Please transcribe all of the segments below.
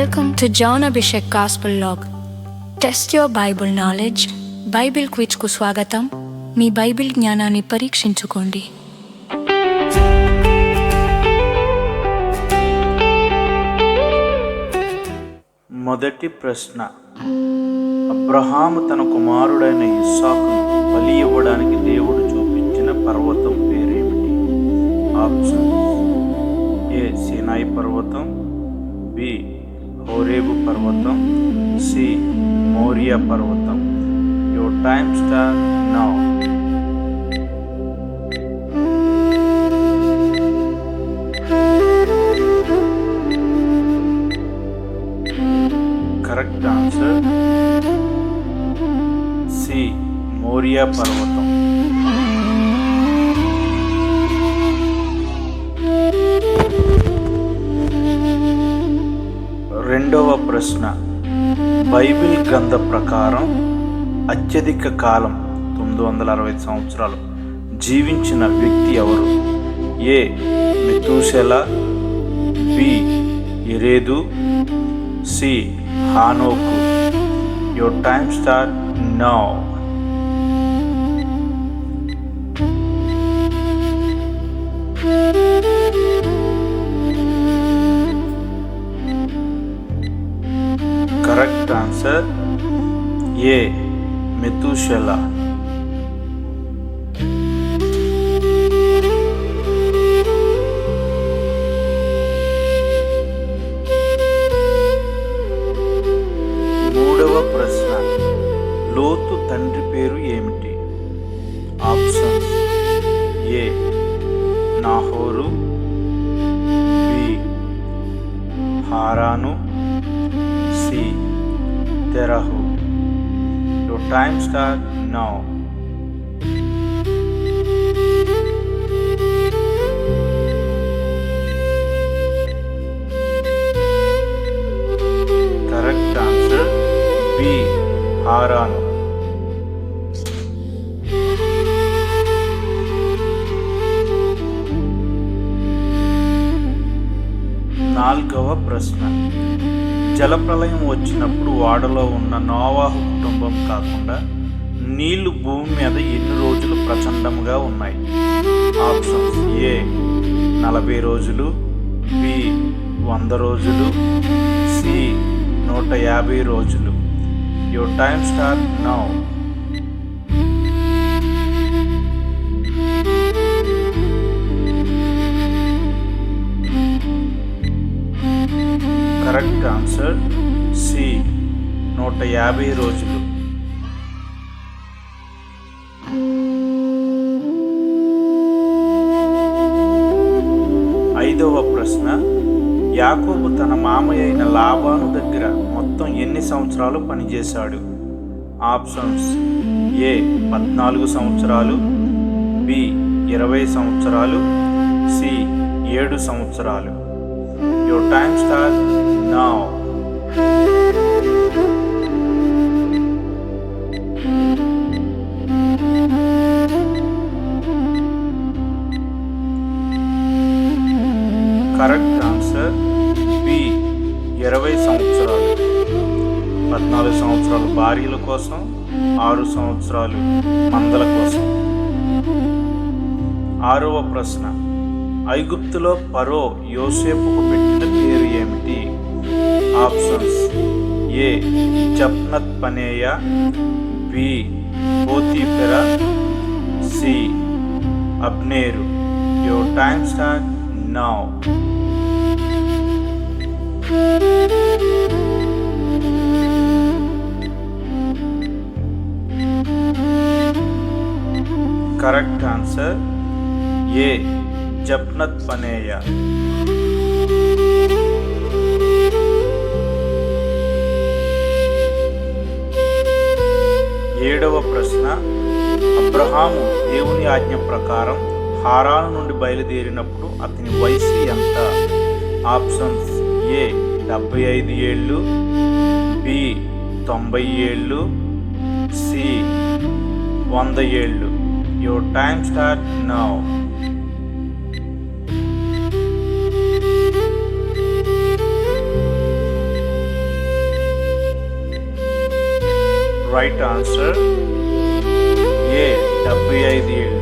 Welcome to John Abhishek Gospel Log. Test your Bible knowledge. Bible quiz కు స్వాగతం. మీ Bible జ్ఞానాన్ని పరీక్షించుకోండి. మొదటి ప్రశ్న, అబ్రహాము తన కుమారుడైన ఇస్సాకును బలి ఇవ్వడానికి దేవుడు చూపించిన పర్వతం పేరేమిటి? ఆప్షన్ ఏ సీనాయి పర్వతం, బి హోరేబు పర్వతం, సి మోరియా పర్వతం. Your time start now. Correct answer C Moriah పర్వతం. రెండవ ప్రశ్న, బైబిల్ గ్రంథ ప్రకారం అత్యధిక కాలం 960 సంవత్సరాలు జీవించిన వ్యక్తి ఎవరు? ఏ మెతూషెల, బి ఎరేదు, సి హానోకు. Your time start now. Correct answer A Methuselah. మూడవ ప్రశ్న, లోతు తండ్రి పేరు ఏమిటి? ఆప్షన్స్ ఏ నాహోరు, బి హారాను, సి తెరహు. Your time start now. Correct answer B హారాను. నాలుగవ ప్రశ్న, జలప్రలయం వచ్చినప్పుడు వాడలో ఉన్న నోవాహు కుటుంబం కాకుండా నీళ్లు భూమి మీద ఎన్ని రోజులు ప్రచండముగా ఉన్నాయి? ఆప్షన్స్ ఏ 40 రోజులు, బి 100 రోజులు, సి 150 రోజులు. Your time start now. Correct answer C 150 రోజులు. ఐదవ ప్రశ్న, యాకోబు తన మామయ్య అయిన లాబాను దగ్గర మొత్తం ఎన్ని సంవత్సరాలు పనిచేశాడు? ఆప్షన్స్ ఏ 14 సంవత్సరాలు, బి 20 సంవత్సరాలు, సి 7 సంవత్సరాలు. Your time start now. Correct answer B 20 సంవత్సరాలు. 14 సంవత్సరాలు భార్యల కోసం, 6 సంవత్సరాలు మందల కోసం. ఆరవ ప్రశ్న, ఐగుప్తులో ఫరో యోసేపుకు పెట్టిన పేరు ఏమిటి? Options A Zaphnath Paaneah, B Potiphera, C అబ్నేరు. Your time start now. Correct answer A Zaphnath Paaneah. ఏడవ ప్రశ్న, అబ్రహాము దేవుని ఆజ్ఞ ప్రకారం హారాను నుండి బయలుదేరినప్పుడు అతని వయసు ఎంత? ఆప్షన్స్ ఏ 75 ఏళ్ళు, బి 90 ఏళ్ళు, సి 100 ఏళ్ళు. Your time start now. Right answer A 75 ఏళ్ళు.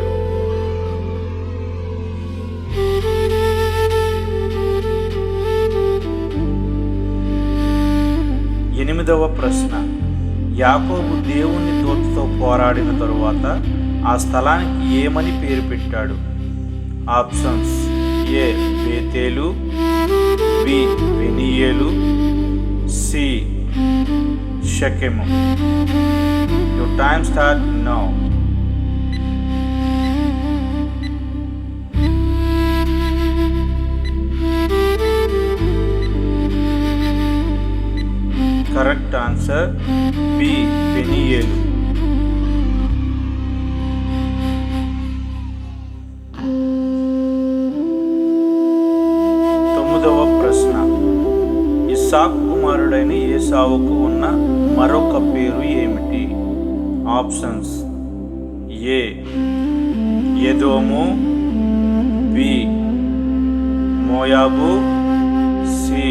ఎనిమిదవ ప్రశ్న, యాకోబు దేవుని దూతతో పోరాడిన తరువాత ఆ స్థలానికి ఏమని పేరు పెట్టాడు? ఆప్షన్స్ ఏ బేతేలు, బి పెనీయేలు, సి షకెము. Your time start now. Correct answer B పెనీయేలు. తొమ్మిదవ ప్రశ్న, ఇస్సాకు కుమారుడైన ఏసావుకు ఉన్న మరొక పేరు ఏమిటి? ఆప్షన్స్ ఏ ఎదోము, బి మోయాబు, సి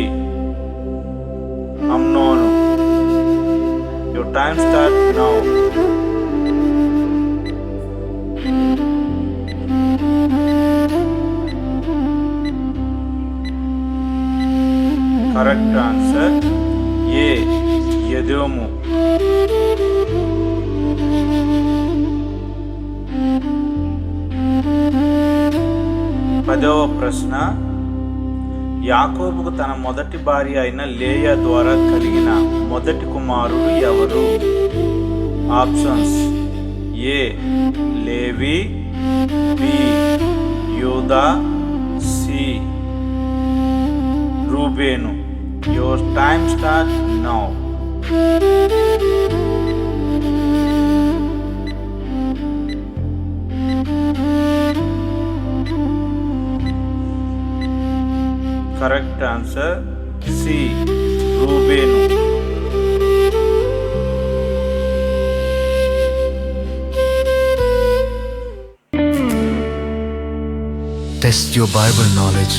అమ్నోను. Your time start now. Correct answer A ఎదోము. పదవ ప్రశ్న, యాకోబుకు తన మొదటి భార్య అయిన లేయా ద్వారా కలిగిన మొదటి కుమారుడు ఎవరు? ఆప్షన్స్ ఏ లేవి, బి యూదా, సి రూబేను. Your time start now. Correct answer C రూబేను. Test your Bible knowledge.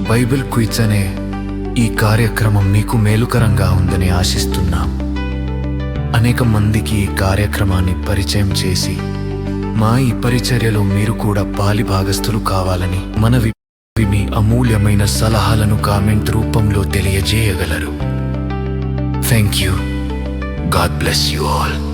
Bible quiz అనే ఈ కార్యక్రమం మీకు మేలుకరంగా ఉందని ఆశిస్తున్నాం. అనేక మందికి ఈ కార్యక్రమాన్ని పరిచయం చేసి మా ఈ పరిచర్యలో మీరు కూడా పాలి భాగస్థులు కావాలని మనవి. మీ అమూల్యమైన సలహాలను కామెంట్ రూపంలో తెలియజేయగలరు. Thank you. God bless you all.